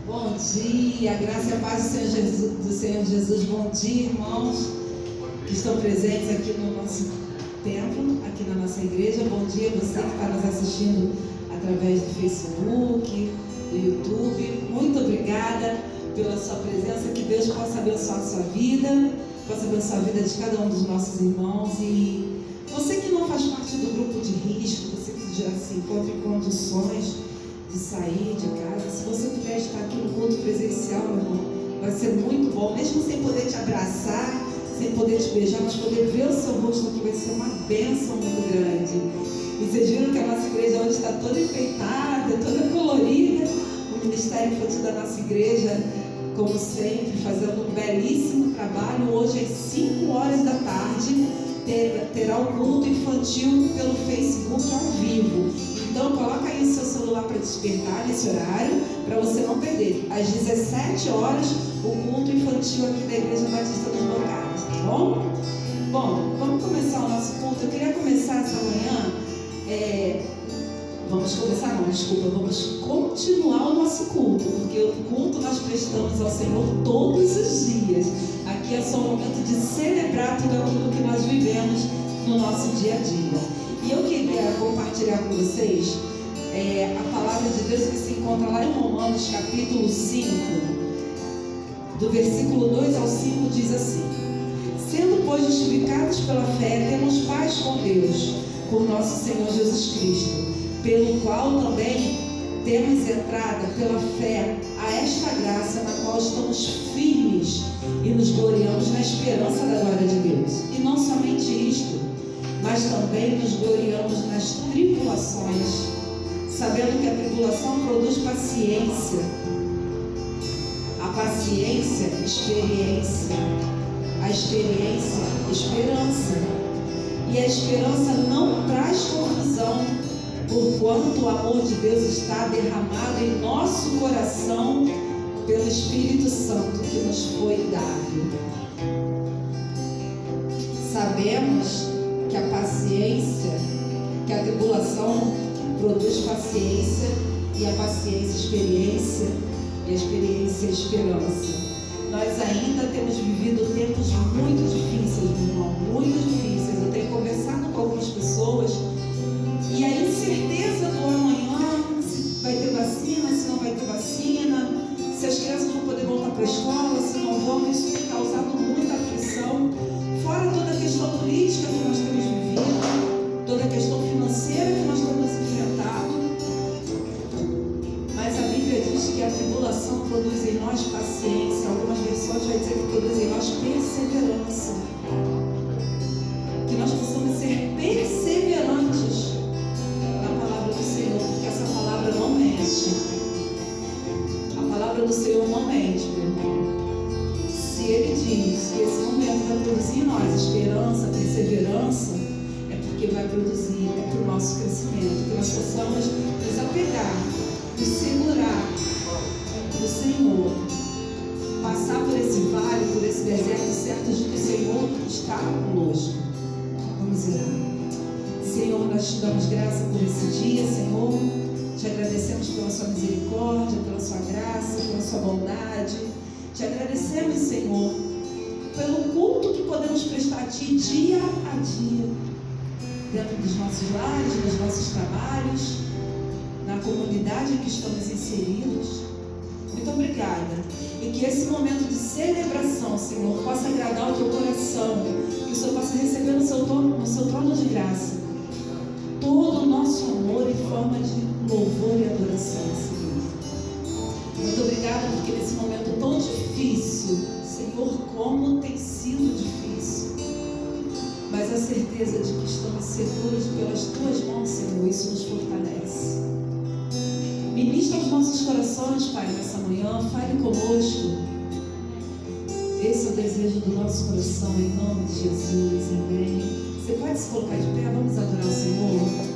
Bom dia, a graça e a paz do Senhor Jesus. Bom dia, irmãos que estão presentes aqui no nosso templo, aqui na nossa igreja. Bom dia você que está nos assistindo através do Facebook, do YouTube. Muito obrigada pela sua presença. Que Deus possa abençoar a sua vida, possa abençoar a vida de cada um dos nossos irmãos. E você que não faz parte do grupo de risco, você que já se encontra em condições de sair de casa, se você puder estar aqui no culto presencial, meu irmão, vai ser muito bom, mesmo sem poder te abraçar, sem poder te beijar, mas poder ver o seu rosto aqui vai ser uma bênção muito grande. E vocês viram que a nossa igreja hoje está toda enfeitada, toda colorida. O Ministério Infantil da nossa igreja, como sempre, fazendo um belíssimo trabalho. Hoje às 5 horas da tarde terá o culto infantil pelo Facebook ao vivo. Então coloca aí o seu celular para despertar nesse horário, para você não perder. Às 17 horas, o culto infantil aqui da Igreja Batista dos Bocados, tá bom? Bom, vamos começar o nosso culto. Eu queria começar essa manhã, vamos continuar o nosso culto, porque o culto nós prestamos ao Senhor todos os dias. Aqui é só um momento de celebrar tudo aquilo que nós vivemos no nosso dia a dia. E eu queria compartilhar com vocês a palavra de Deus que se encontra lá em Romanos capítulo 5, do versículo 2 ao 5, diz assim: sendo, pois, justificados pela fé, temos paz com Deus, por nosso Senhor Jesus Cristo, pelo qual também temos entrada pela fé a esta graça na qual estamos firmes e nos gloriamos na esperança da glória de Deus. E não somente isto, mas também nos gloriamos nas tribulações, sabendo que a tribulação produz paciência, a paciência, experiência, a experiência, esperança, e a esperança não traz confusão, porquanto o amor de Deus está derramado em nosso coração pelo Espírito Santo que nos foi dado. Sabemos que a paciência, que a tribulação produz paciência, e a paciência experiência, e a experiência esperança. Nós ainda temos vivido tempos muito difíceis, meu irmão, muito difíceis. Eu tenho conversado com algumas pessoas e a incerteza do amanhã, se vai ter vacina, se não vai ter vacina, se as crianças vão poder voltar para a escola, se não vão, isso tem causado muita aflição. Fora toda a questão política que nós temos vivido, toda a questão financeira que nós temos enfrentado. Mas a Bíblia diz que a tribulação produz em nós paciência. Algumas versões vai dizer que produz em nós perseverança. Que nós possamos ser perseverantes na palavra do Senhor, porque essa palavra não mente. A palavra do Senhor não mente, meu irmão. Se Ele diz que esse momento vai produzir em nós esperança, perseverança, é porque vai produzir, é para o nosso crescimento, que nós possamos nos apegar e segurar no Senhor, passar por esse vale, por esse deserto, certo de que o Senhor está conosco. Vamos orar. Senhor, nós te damos graça por esse dia, Senhor. Te agradecemos pela sua misericórdia, pela sua graça, pela sua bondade. Te agradecemos, Senhor, pelo culto que podemos prestar a Ti dia a dia, dentro dos nossos lares, dos nossos trabalhos, na comunidade em que estamos inseridos. Muito obrigada. E que esse momento de celebração, Senhor, possa agradar o Teu coração, que o Senhor possa receber no seu trono de graça todo o nosso amor em forma de louvor e adoração, Senhor. Muito obrigada, porque nesse momento tão difícil, Senhor, como tem sido difícil, mas a certeza de que estamos seguros pelas Tuas mãos, Senhor, isso nos fortalece. Ministra aos nossos corações, Pai, nessa manhã, fale conosco. Esse é o desejo do nosso coração, em nome de Jesus, amém. Você pode se colocar de pé, vamos adorar o Senhor.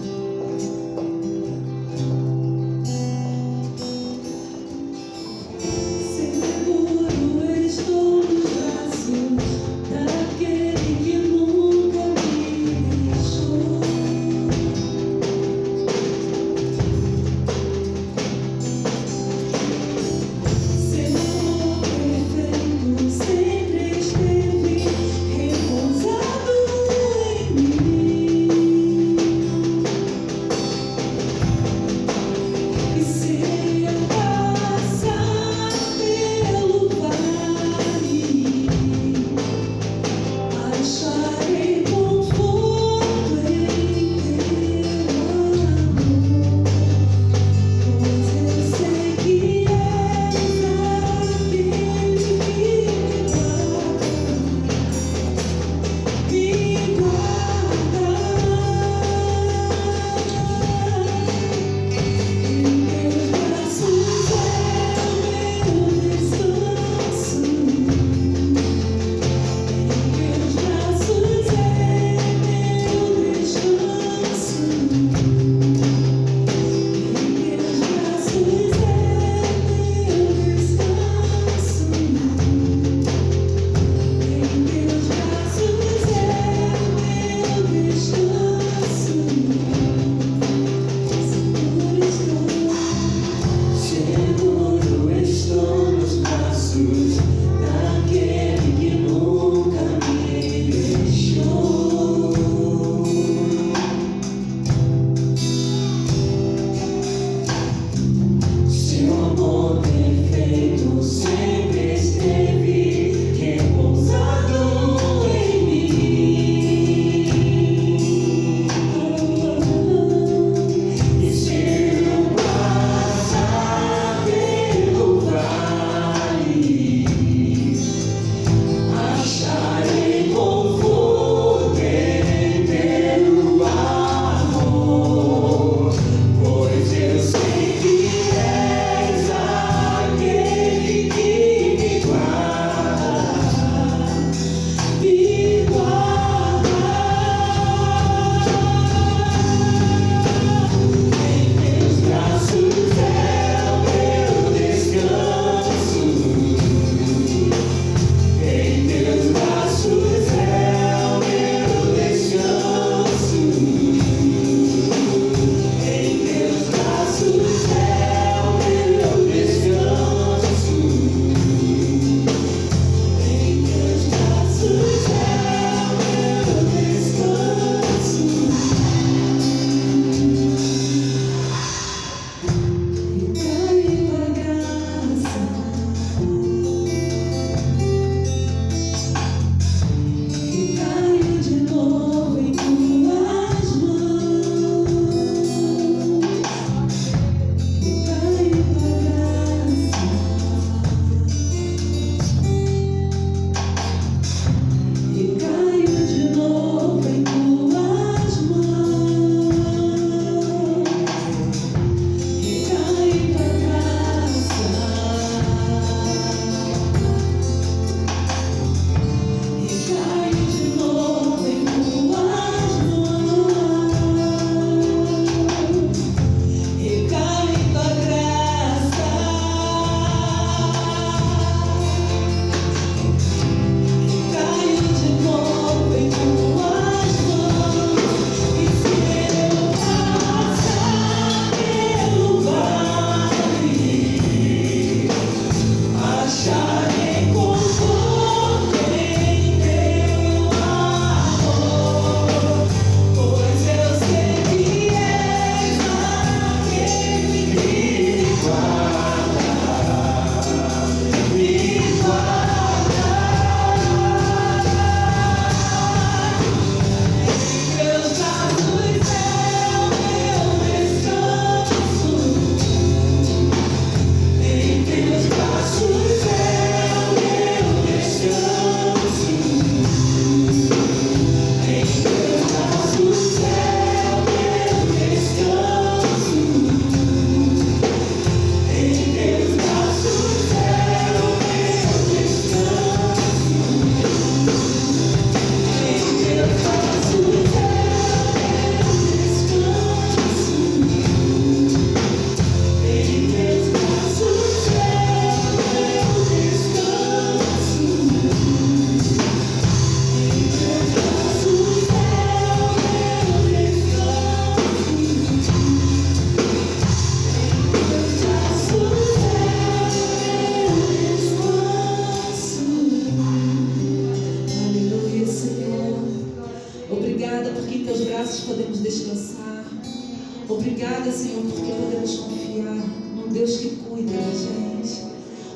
Obrigada, Senhor, porque podemos confiar num Deus que cuida da gente.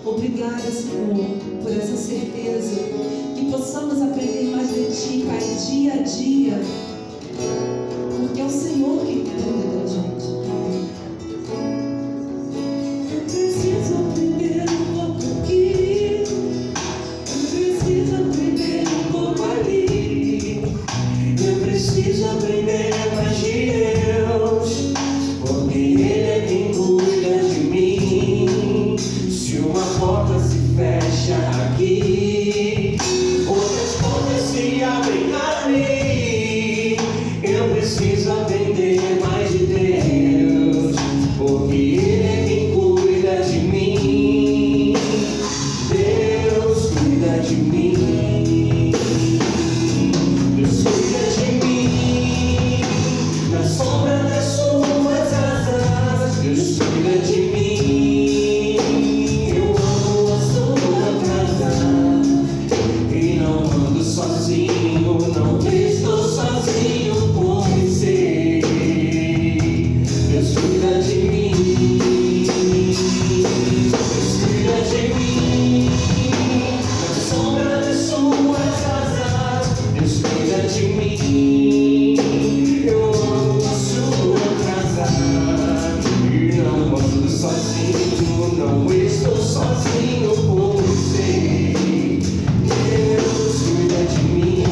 Obrigada, Senhor, por essa certeza, que possamos aprender mais de Ti, Pai, dia a dia, porque é o Senhor que cuida da gente. Eu preciso aprender um pouco aqui, eu preciso aprender um pouco ali, eu preciso aprender mais de Deus, porque Ele é quem cuida de mim. Se uma porta se fecha aqui, outras portas se abrem ali. Eu preciso aprender mais de Deus, porque Ele é quem cuida de mim. Deus cuida de mim. Deus cuida de mim. Na sombra das suas asas, Deus cuida de mim. Eu amo a sua casa e não ando sozinho, não estou sozinho por você. Deus cuida de mim. Deus cuida de mim. Na sombra das suas asas, Deus cuida de mim. Eu amo a sua casa e não ando sozinho, não estou sozinho por você. Deus cuida de mim.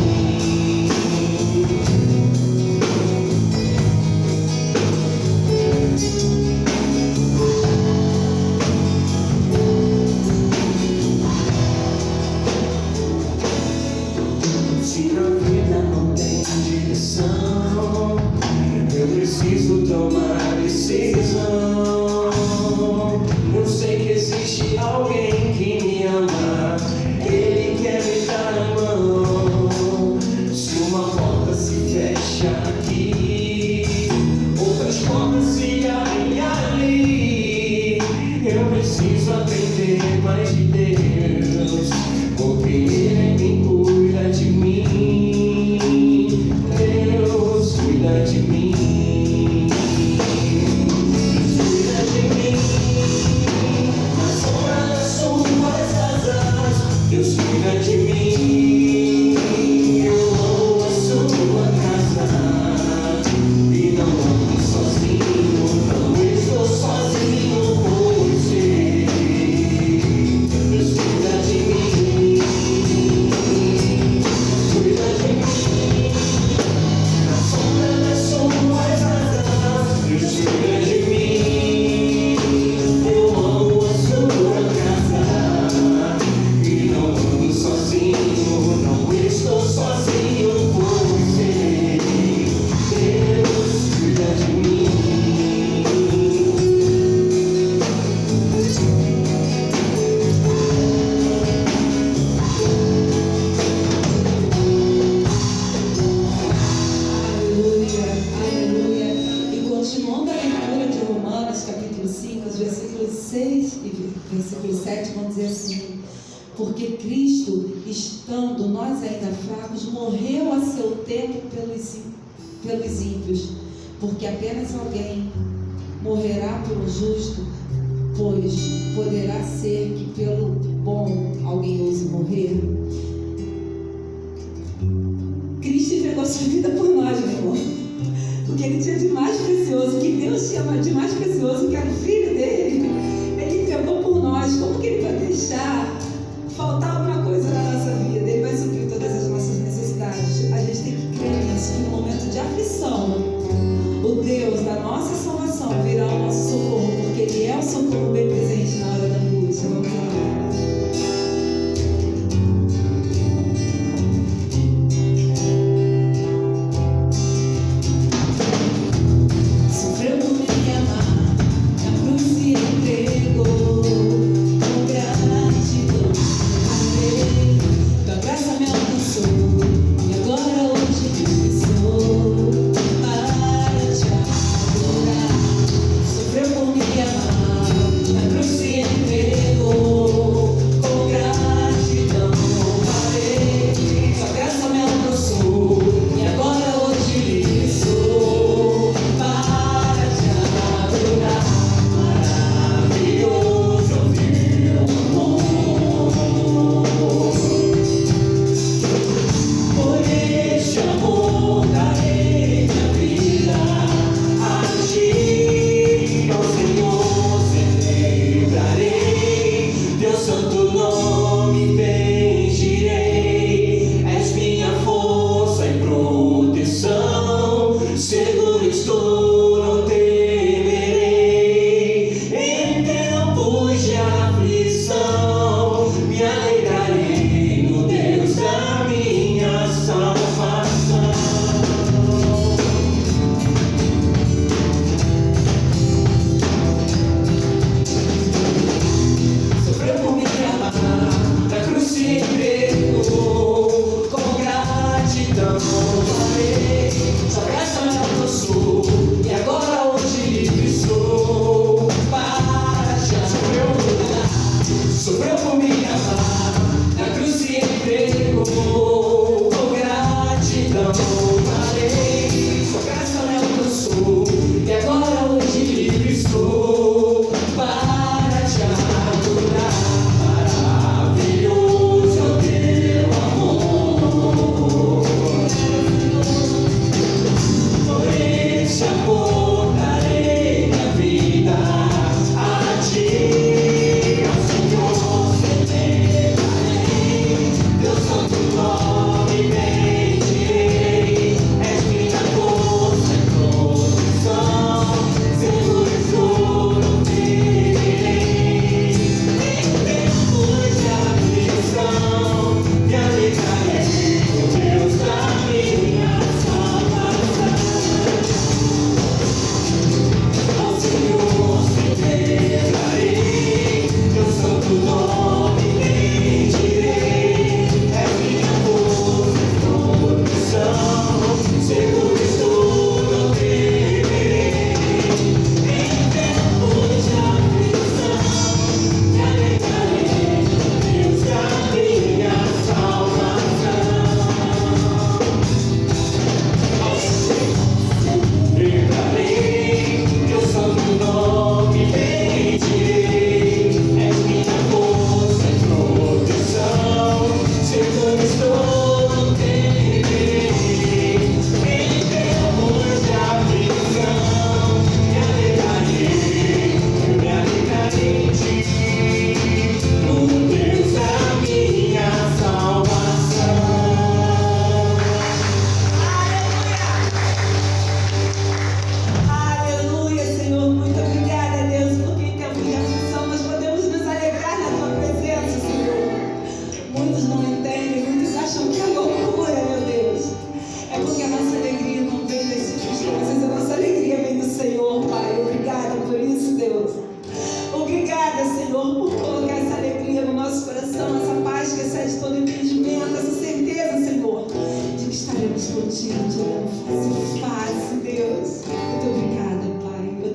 Se na vida não tem direção, eu preciso tomar decisão. Eu sei que existe alguém que me ama, Ele quer me dar a mão. Se uma porta se fecha aqui, outras portas se abrem ali. Eu preciso aprender mais de Deus, porque Ele é quem cuida de mim. Deus cuida de mim. Deus cuida de mim. Na sombra das suas asas, Deus cuida de mim. Eu amo a sua casa e não ando sozinho, não estou sozinho por você. Deus cuida de mim. Deus cuida de mim. Na sombra das suas asas, Deus cuida de mim. Eu amo a sua casa e não ando sozinho, não estou sozinho por você. Deus cuida de mim. Aleluia, aleluia. E continuando a leitura de Romanos, capítulo 5, os versículos 6 e versículo 7 vão dizer assim: porque Cristo, estando nós ainda fracos, morreu a seu tempo pelos ímpios, porque apenas alguém morrerá pelo justo, pois poderá ser que pelo bom alguém ouse morrer. Cristo entregou sua vida por nós, meu irmão. O que Ele tinha de mais precioso, o que Deus tinha de mais precioso, que era o Filho dele, Ele entregou por nós. Como que Ele vai deixar faltar alguma coisa na nossa vida? Ele vai suprir todas as nossas necessidades. A gente tem que crer nisso, que no momento de aflição, o Deus da nossa salvação virá ao nosso socorro, porque Ele é o socorro bem presente na hora da angústia. Vamos lá. Sofreu por me amar, na cruz se entregou, com gratidão.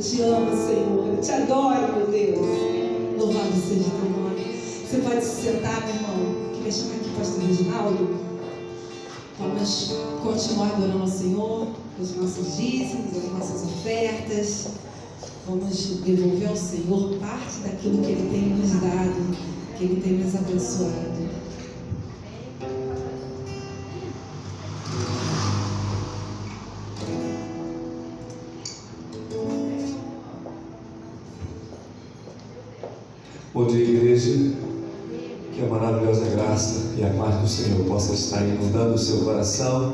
te amo, Senhor. Eu te adoro, meu Deus. Louvado seja o teu nome. Você pode se sentar, meu irmão. Queria chamar aqui o pastor Reginaldo. Vamos continuar adorando ao Senhor, os nossos dízimos, as nossas ofertas. Vamos devolver ao Senhor parte daquilo que Ele tem nos dado, que Ele tem nos abençoado. Bom dia, igreja. Que a maravilhosa graça e a paz do Senhor possa estar inundando o seu coração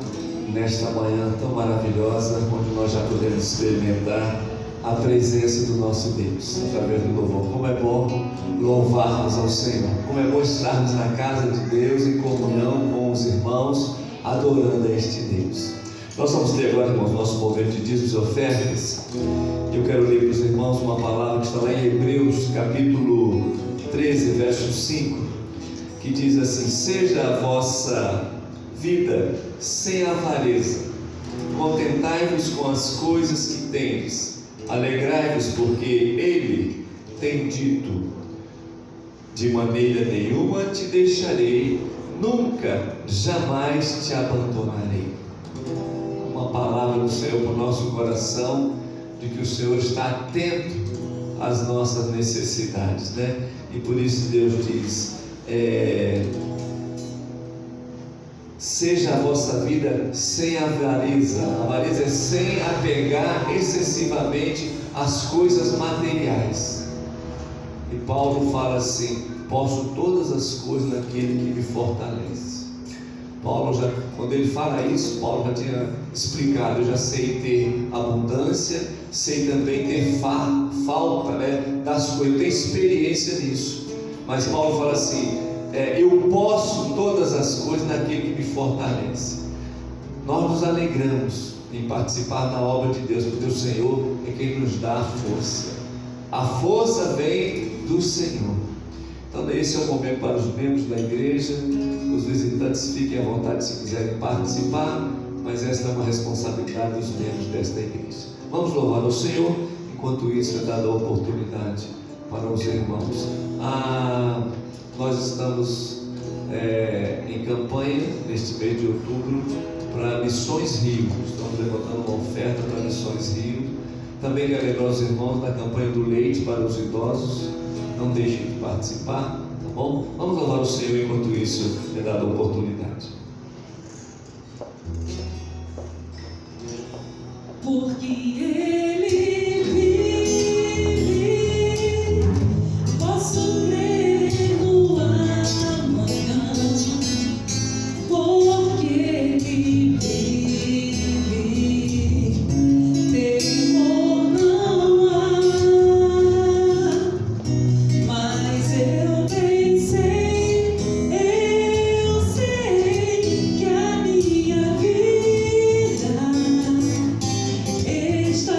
nesta manhã tão maravilhosa, onde nós já podemos experimentar a presença do nosso Deus através do louvor. Como é bom louvarmos ao Senhor, como é bom estarmos na casa de Deus em comunhão com os irmãos, adorando a este Deus. Nós vamos ter agora, irmãos, nosso momento de dízimos e ofertas. Eu quero ler para os irmãos uma palavra que está lá em Hebreus, capítulo 13, verso 5, que diz assim: seja a vossa vida sem avareza, contentai-vos com as coisas que tendes, alegrai-vos, porque Ele tem dito: de maneira nenhuma te deixarei, nunca, jamais te abandonarei. Uma palavra do Senhor para o nosso coração, de que o Senhor está atento às nossas necessidades, né? E por isso Deus diz: seja a vossa vida sem avareza. Avareza é sem apegar excessivamente às coisas materiais. E Paulo fala assim: posso todas as coisas naquele que me fortalece. Paulo já, quando ele fala isso, Paulo já tinha explicado: eu já sei ter abundância, sei também ter falta, né, das coisas, eu tenho experiência nisso. Mas Paulo fala assim: eu posso todas as coisas naquele que me fortalece. Nós nos alegramos em participar da obra de Deus, porque o Senhor é quem nos dá a força. A força vem do Senhor. Então esse é o momento para os membros da igreja. Os visitantes fiquem à vontade se quiserem participar, mas esta é uma responsabilidade dos membros desta igreja. Vamos louvar ao Senhor. Enquanto isso, é dada a oportunidade para os irmãos. Nós estamos em campanha neste mês de outubro para Missões Rio. Estamos levantando uma oferta para Missões Rio. Também quero lembrar os irmãos da campanha do leite para os idosos. Não deixem de participar, tá bom? Vamos louvar o Senhor enquanto isso é dada a oportunidade. Porque Ele vive, posso crer no amanhã. Porque Ele vive, temor não há. Mas eu bem sei que a minha vida está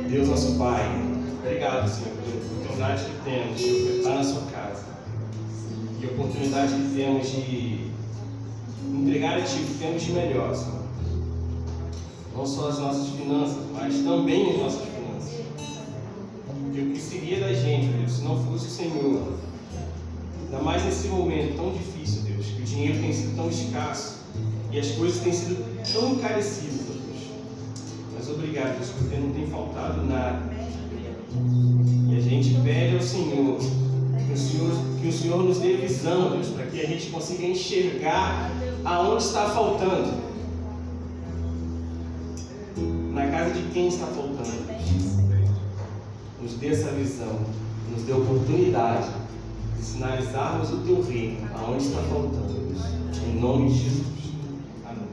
Deus, nosso Pai, obrigado, Senhor, pela oportunidade que temos de ofertar na sua casa e a oportunidade que temos de entregar a Ti o que temos de melhor, Senhor. Não só as nossas finanças, mas também as nossas finanças. Porque o que seria da gente, Deus, se não fosse o Senhor? Ainda mais nesse momento tão difícil, Deus, que o dinheiro tem sido tão escasso e as coisas têm sido tão encarecidas, Deus. Mas obrigado, Deus, porque não tem faltado nada. E a gente pede ao Senhor que o Senhor nos dê visão, Deus, para que a gente consiga enxergar aonde está faltando. Na casa de quem está faltando, Deus. Nos dê essa visão, nos dê a oportunidade de sinalizarmos o Teu reino aonde está faltando, Deus. Em nome de Jesus. Amém.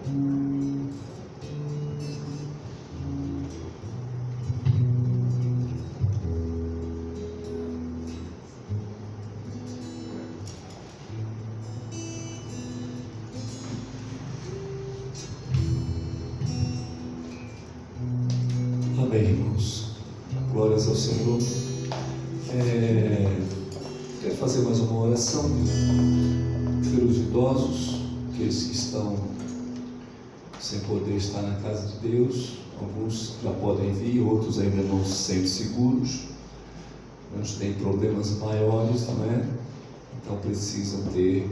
Amém, irmãos. Glórias ao Senhor. Quero fazer mais uma oração pelos idosos, aqueles que estão sem poder estar na casa de Deus. Alguns já podem vir, outros ainda não se sentem seguros. Uns têm problemas maiores, não é? Então precisam ter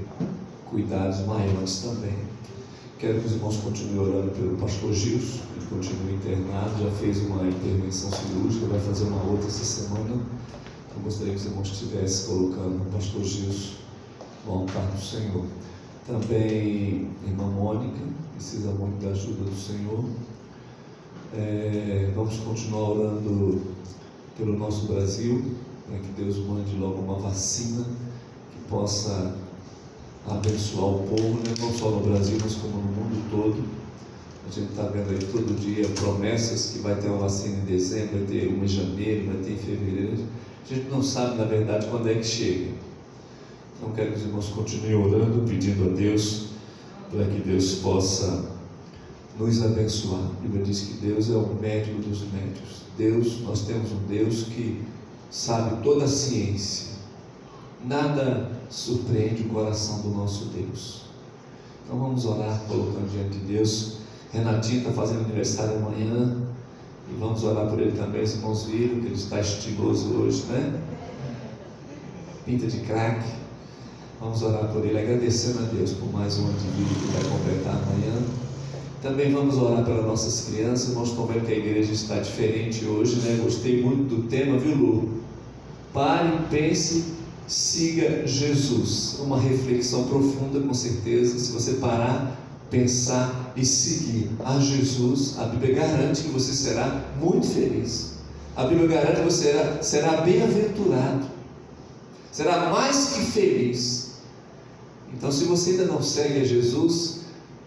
cuidados maiores também. Quero que os irmãos continuem orando pelo pastor Gilson. Ele continua internado, já fez uma intervenção cirúrgica, vai fazer uma outra essa semana. Eu gostaria que os irmãos estivessem colocando o pastor Gilson no altar do Senhor. Também irmã Mônica precisa muito da ajuda do Senhor. Vamos continuar orando pelo nosso Brasil, para que Deus mande logo uma vacina que possa abençoar o povo, né? Não só no Brasil, mas como no mundo todo. A gente está vendo aí todo dia promessas que vai ter uma vacina em dezembro, vai ter uma em janeiro, vai ter em fevereiro. A gente não sabe, na verdade, quando é que chega. Então quero que os irmãos continuem orando, pedindo a Deus, para que Deus possa nos abençoar. A Bíblia diz que Deus é o médico dos médicos. Nós temos um Deus que sabe toda a ciência. Nada surpreende o coração do nosso Deus. Então vamos orar, colocando diante de Deus. Renatinho está fazendo aniversário amanhã, e vamos orar por ele também. Os irmãos viram que ele está estiloso hoje, né? Pinta de craque. Vamos orar por ele, agradecendo a Deus por mais um ano de vida que vai completar amanhã. Também vamos orar pelas nossas crianças. Irmãos, como é que a igreja está diferente hoje, né? Gostei muito do tema, viu, Lu? Pare, pense, siga Jesus. Uma reflexão profunda, com certeza. Se você parar, pensar e seguir a Jesus, a Bíblia garante que você será muito feliz. A Bíblia garante que você será bem-aventurado, será mais que feliz. Então, se você ainda não segue a Jesus,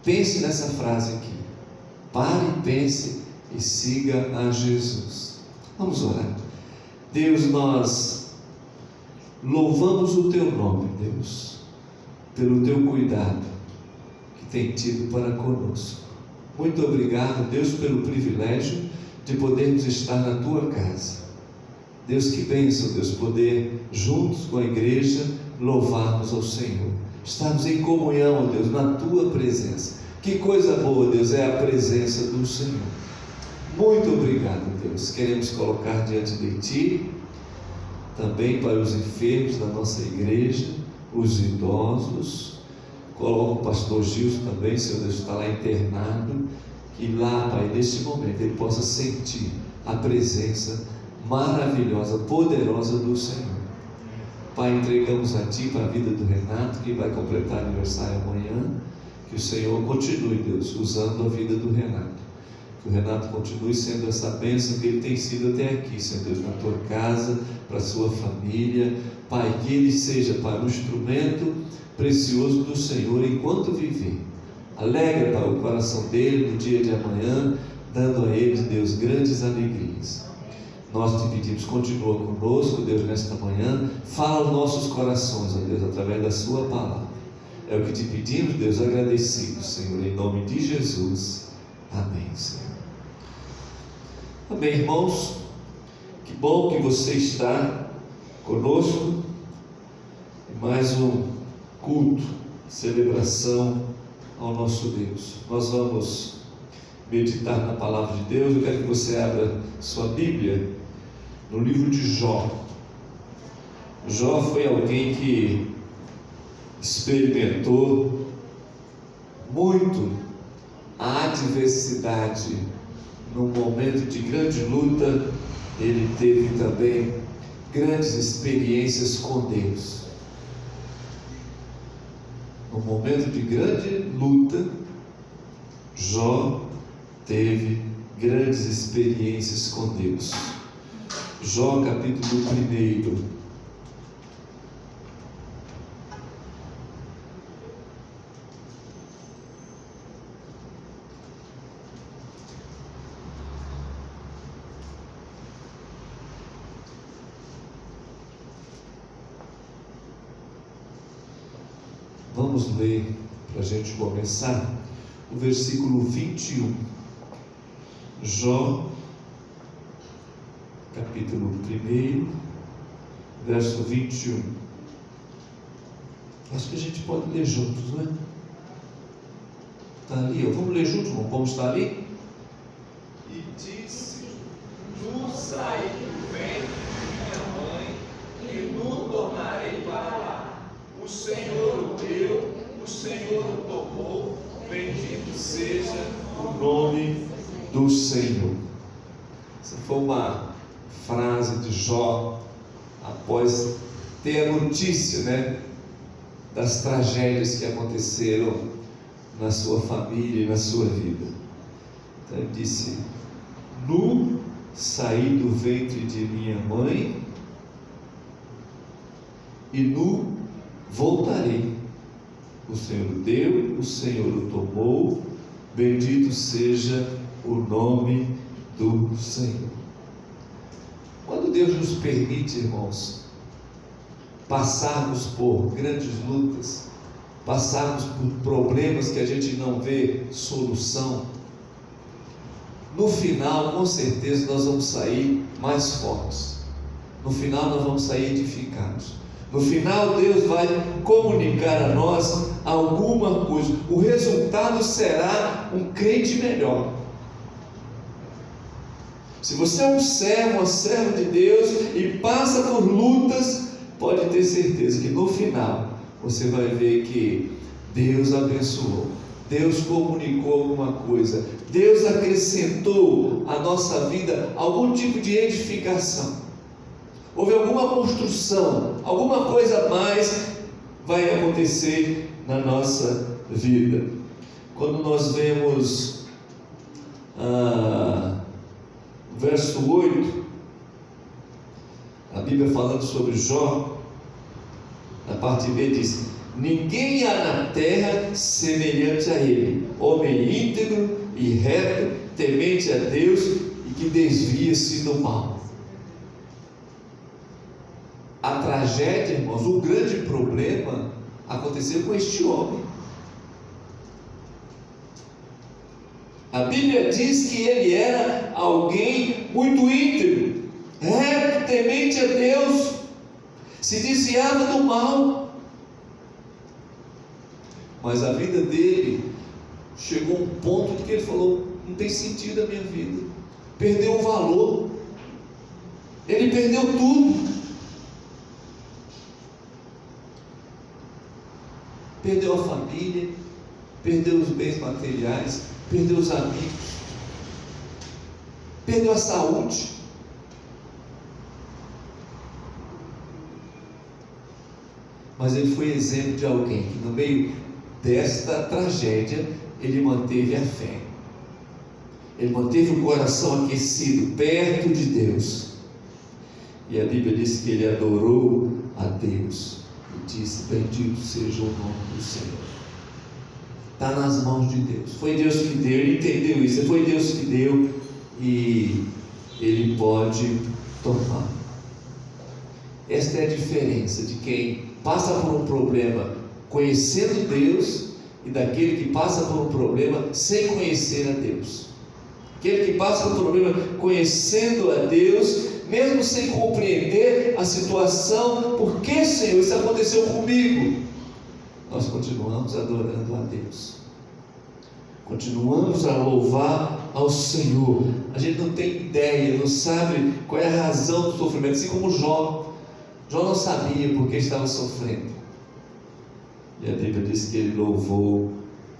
pense nessa frase aqui: pare, pense e siga a Jesus. Vamos orar. Deus, nós louvamos o Teu nome, Deus, pelo Teu cuidado que tem tido para conosco. Muito obrigado, Deus, pelo privilégio de podermos estar na Tua casa. Deus, que bênção, Deus, poder juntos com a igreja louvarmos ao Senhor, estarmos em comunhão, Deus, na Tua presença. Que coisa boa, Deus, é a presença do Senhor. Muito obrigado, Deus. Queremos colocar diante de Ti também para os enfermos da nossa igreja, os idosos. Coloca o pastor Gilson também, Senhor Deus, está lá internado, que lá, Pai, neste momento ele possa sentir a presença maravilhosa, poderosa do Senhor. Pai, entregamos a Ti para a vida do Renato, que vai completar aniversário amanhã. Que o Senhor continue, Deus, usando a vida do Renato. Que o Renato continue sendo essa bênção que ele tem sido até aqui, Senhor Deus, na Tua casa, para a sua família. Pai, que ele seja, Pai, um instrumento precioso do Senhor enquanto viver. Alegra, Pai, o coração dele no dia de amanhã, dando a ele, Deus, grandes alegrias. Nós Te pedimos, continua conosco, Deus, nesta manhã. Fala aos nossos corações, ó Deus, através da Sua palavra. É o que Te pedimos, Deus, agradecidos, Senhor, em nome de Jesus. Amém, Senhor. Amém, irmãos? Que bom que você está conosco em mais um culto, celebração ao nosso Deus. Nós vamos meditar na palavra de Deus. Eu quero que você abra sua Bíblia no livro de Jó. Jó foi alguém que experimentou muito a adversidade. Num momento de grande luta, ele teve também grandes experiências com Deus. No momento de grande luta, Jó teve grandes experiências com Deus. Jó capítulo 1. Vamos ler, para a gente começar, o versículo 21. Jó, capítulo 1, verso 21. Acho que a gente pode ler juntos, não é? Está ali, ó. Vamos ler juntos, não vamos estar ali? E disse: Nu saí do ventre de minha mãe, e nu tornarei para lá. O Senhor o deu, o Senhor o tomou, bendito seja O nome do Senhor. Essa foi uma frase de Jó após ter a notícia, né, das tragédias que aconteceram na sua família e na sua vida. Então ele disse: Nu saí do ventre de minha mãe, e nu voltarei. O Senhor deu, o Senhor o tomou, bendito seja o nome do Senhor. Quando Deus nos permite, irmãos, passarmos por grandes lutas, passarmos por problemas que a gente não vê solução, no final, com certeza, nós vamos sair mais fortes. No final, nós vamos sair edificados. No final, Deus vai comunicar a nós alguma coisa. O resultado será um crente melhor. Se você é um servo, uma serva de Deus e passa por lutas, pode ter certeza que no final você vai ver que Deus abençoou, Deus comunicou alguma coisa, Deus acrescentou à nossa vida algum tipo de edificação. Houve alguma construção, alguma coisa a mais vai acontecer na nossa vida. Quando nós vemos verso 8, a Bíblia falando sobre Jó, na parte B diz: ninguém há na terra semelhante a ele, homem íntegro e reto, temente a Deus e que desvia-se do mal. A tragédia, irmãos, o grande problema aconteceu com este homem. A Bíblia diz que ele era alguém muito íntegro, reto, temente a Deus, se desviava do mal. Mas a vida dele chegou a um ponto de que ele falou: não tem sentido a minha vida, perdeu o valor, ele perdeu tudo. Perdeu a família, perdeu os bens materiais, perdeu os amigos, perdeu a saúde. Mas ele foi exemplo de alguém que no meio desta tragédia ele manteve a fé, ele manteve o coração aquecido perto de Deus. E a Bíblia diz que ele adorou a Deus e disse: bendito seja o nome do Senhor. Está nas mãos de Deus, foi Deus que deu, ele entendeu isso, foi Deus que deu e ele pode tomar. Esta é a diferença de quem passa por um problema conhecendo Deus e daquele que passa por um problema sem conhecer a Deus. Aquele que passa por um problema conhecendo a Deus, mesmo sem compreender a situação. Por que, Senhor, isso aconteceu comigo? Nós continuamos adorando a Deus, continuamos a louvar ao Senhor. A gente não tem ideia, não sabe qual é a razão do sofrimento, assim como Jó. Jó não sabia por que estava sofrendo, e a Bíblia diz que ele louvou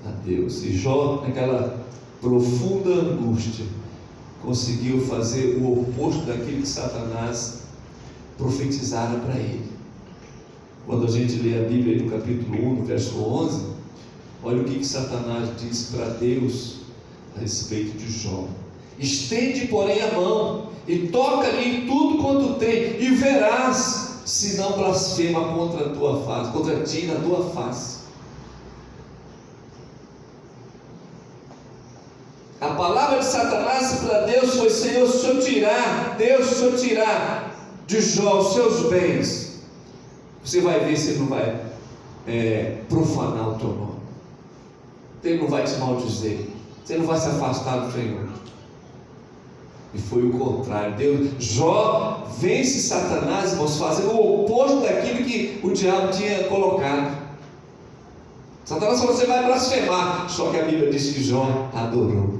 a Deus. E Jó, naquela profunda angústia, conseguiu fazer o oposto daquilo que Satanás profetizara para ele. Quando a gente lê a Bíblia no capítulo 1, no verso 11, olha o que Satanás diz para Deus a respeito de Jó: estende, porém, a mão e toca-lhe em tudo quanto tem, e verás se não blasfema contra a tua face, contra ti na tua face. A palavra de Satanás para Deus foi: Senhor, se o Senhor tirar, Deus, se o Senhor tirar de Jó os seus bens, você vai ver se ele não vai profanar o teu nome, ele não vai te maldizer, você não vai se afastar do Senhor. E foi o contrário. Jó vence Satanás, irmãos, fazendo o oposto daquilo que o diabo tinha colocado. Satanás falou: você vai blasfemar. Só que a Bíblia diz que Jó adorou.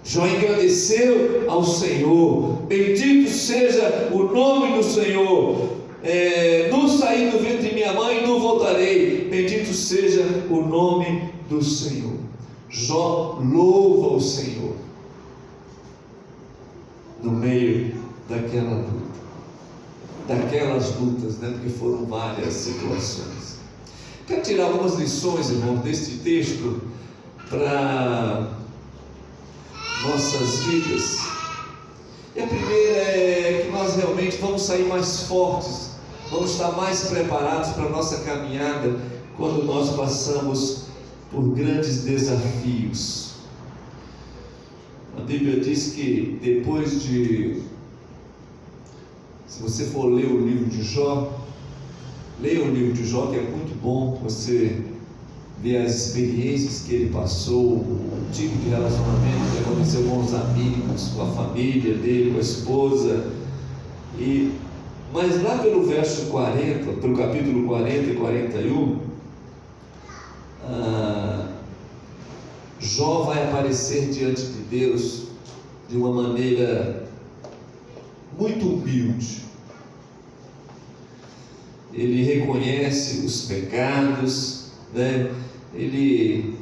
Jó engrandeceu ao Senhor. Bendito seja o nome do Senhor. Não saí do ventre de minha mãe, não voltarei. Bendito seja o nome do Senhor. Jó louva o Senhor no meio daquela luta, daquelas lutas, né? Porque foram várias situações. Quero tirar algumas lições, irmão, deste texto para nossas vidas. E a primeira é que nós realmente vamos sair mais fortes, vamos estar mais preparados para a nossa caminhada quando nós passamos por grandes desafios. A Bíblia diz que depois de, se você for ler o livro de Jó, leia o livro de Jó, que é muito bom você ver as experiências que ele passou, o tipo de relacionamento que aconteceu com os amigos, com a família dele, com a esposa. Mas lá pelo verso 40, pelo capítulo 40 e 41, Jó vai aparecer diante de Deus de uma maneira muito humilde. Ele reconhece os pecados, né? Ele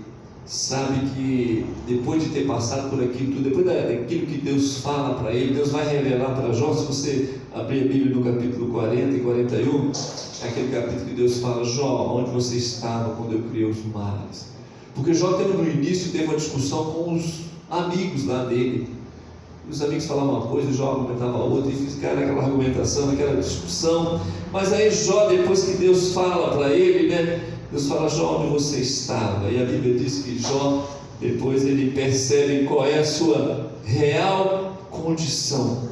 sabe que depois de ter passado por aquilo tudo, depois daquilo que Deus fala para ele, Deus vai revelar para Jó. Se você abrir a Bíblia no capítulo 40 e 41, é aquele capítulo que Deus fala: Jó, onde você estava quando eu criei os mares? Porque Jó no início teve uma discussão com os amigos lá dele. Os amigos falavam uma coisa, Jó argumentava outra, e ficaram naquela argumentação, naquela discussão. Mas aí Jó, depois que Deus fala para ele, né? Deus fala: Jó, onde você estava? E a Bíblia diz que Jó, depois ele percebe qual é a sua real condição.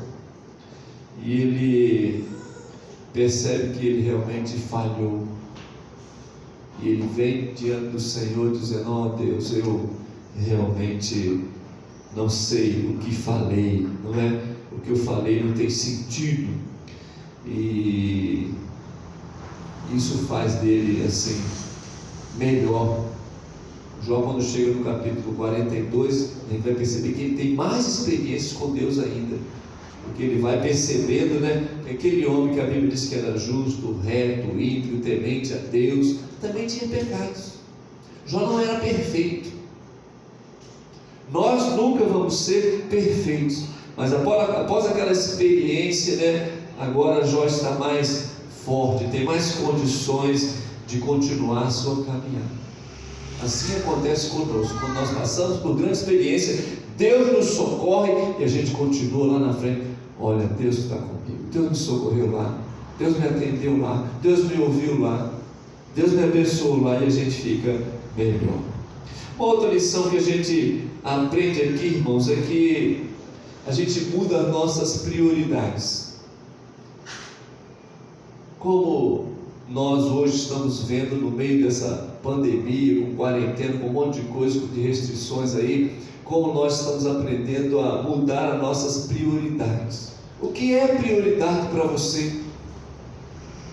E ele percebe que ele realmente falhou. E ele vem diante do Senhor dizendo: ó Deus, eu realmente não sei o que falei, não é? O que eu falei não tem sentido. E isso faz dele assim melhor. Jó, quando chega no capítulo 42, a gente vai perceber que ele tem mais experiências com Deus ainda, porque ele vai percebendo, né, que aquele homem que a Bíblia diz que era justo, reto, ímpio, temente a Deus, também tinha pecados. Jó não era perfeito. Nós nunca vamos ser perfeitos, mas após aquela experiência, né, agora Jó está mais forte, tem mais condições de continuar a sua caminhada. Assim acontece conosco, quando nós passamos por grande experiência, Deus nos socorre e a gente continua lá na frente. Olha, Deus está comigo, Deus me socorreu lá, Deus me atendeu lá, Deus me ouviu lá, Deus me abençoou lá, e a gente fica melhor. Uma outra lição que a gente aprende aqui, irmãos, é que a gente muda as nossas prioridades. Como nós hoje estamos vendo no meio dessa pandemia, com quarentena, com um monte de coisa, de restrições aí, como nós estamos aprendendo a mudar as nossas prioridades. O que é prioridade para você?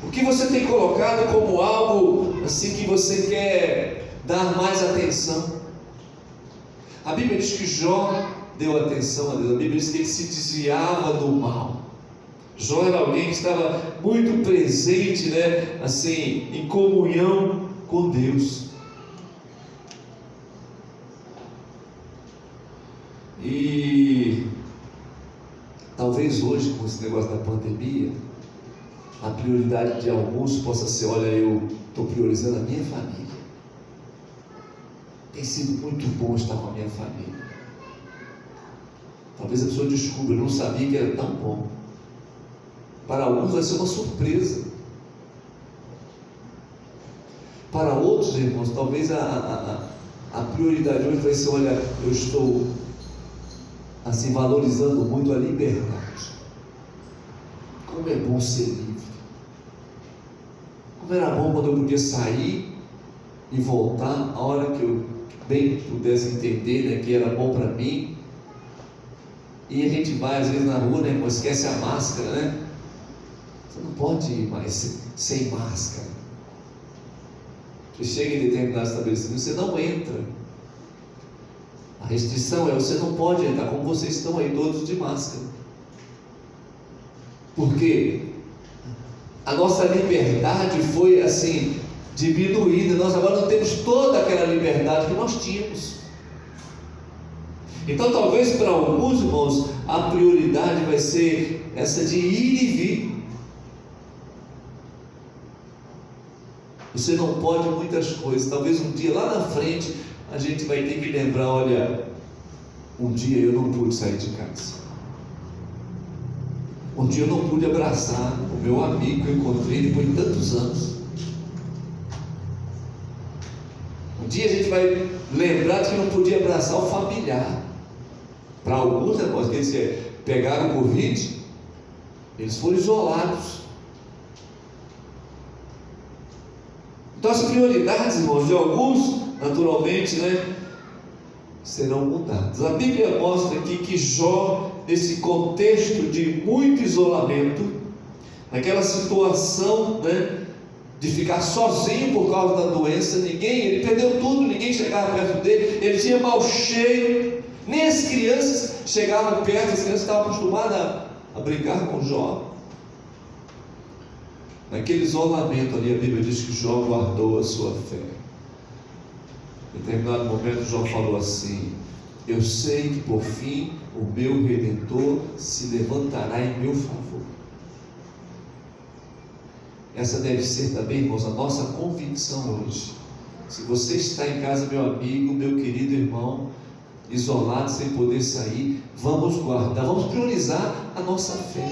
O que você tem colocado como algo assim que você quer dar mais atenção? A Bíblia diz que Jó deu atenção a Deus. A Bíblia diz que ele se desviava do mal. Jó era alguém que estava muito presente, né, assim, em comunhão com Deus. E talvez hoje, com esse negócio da pandemia, a prioridade de alguns possa ser: olha, eu estou priorizando a minha família. Tem sido muito bom estar com a minha família. Talvez a pessoa descubra, eu não sabia que era tão bom. Para alguns vai ser uma surpresa. Para outros, irmãos, talvez a prioridade hoje vai ser: olha, eu estou assim valorizando muito a liberdade. Como é bom ser livre. Como era bom quando eu podia sair e voltar a hora que eu bem pudesse entender, né, que era bom para mim. E a gente vai às vezes na rua, né, esquece a máscara, né? Você não pode ir mais sem máscara. Você chega em determinado estabelecimento, você não entra. A restrição é: você não pode entrar, como vocês estão aí todos de máscara. Por quê? A nossa liberdade foi assim diminuída. Nós agora não temos toda aquela liberdade que nós tínhamos. Então talvez para alguns, irmãos, a prioridade vai ser essa de ir e vir. Você não pode muitas coisas. Talvez um dia lá na frente a gente vai ter que lembrar: olha, um dia eu não pude sair de casa. Um dia eu não pude abraçar o meu amigo que eu encontrei depois de tantos anos. Um dia a gente vai lembrar de que não podia abraçar o familiar. Para alguns, quer dizer, pegaram o Covid, eles foram isolados. Então as prioridades, irmãos, de alguns, naturalmente, né, serão mudadas. A Bíblia mostra aqui que Jó, nesse contexto de muito isolamento, naquela situação, né, de ficar sozinho por causa da doença, ele perdeu tudo, ninguém chegava perto dele, ele tinha mau cheiro, nem as crianças chegavam perto, as crianças estavam acostumadas a brincar com Jó. Naquele isolamento ali, a Bíblia diz que Jó guardou a sua fé. Em determinado momento, Jó falou assim: eu sei que por fim o meu Redentor se levantará em meu favor. Essa deve ser também, irmãos, a nossa convicção hoje. Se você está em casa, meu amigo, meu querido irmão, isolado, sem poder sair, vamos guardar, vamos priorizar a nossa fé,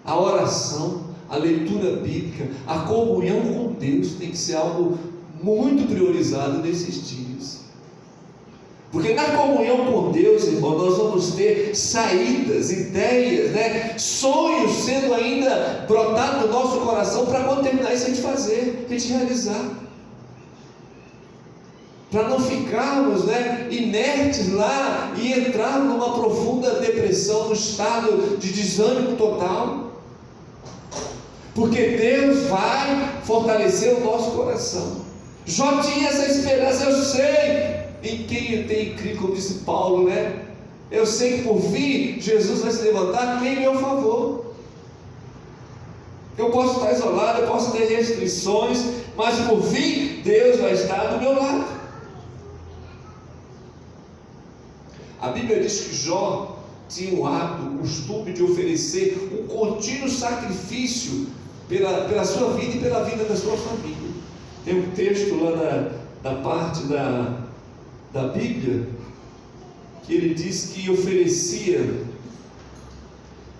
a oração, a leitura bíblica, a comunhão com Deus tem que ser algo muito priorizado nesses dias. Porque na comunhão com Deus, irmão, nós vamos ter saídas, ideias, né? Sonhos sendo ainda brotados no nosso coração para quando terminar isso a gente fazer, a gente realizar. Para não ficarmos, né, inertes lá e entrarmos numa profunda depressão, num estado de desânimo total. Porque Deus vai fortalecer o nosso coração. Jó tinha essa esperança: eu sei em quem eu tenho crido, como disse Paulo, né? Eu sei que por fim Jesus vai se levantar em meu favor. Eu posso estar isolado, eu posso ter restrições, mas por fim Deus vai estar do meu lado. A Bíblia diz que Jó tinha o hábito, o costume de oferecer um contínuo sacrifício pela sua vida e pela vida da sua família. Tem um texto lá da parte da Bíblia que ele diz que oferecia,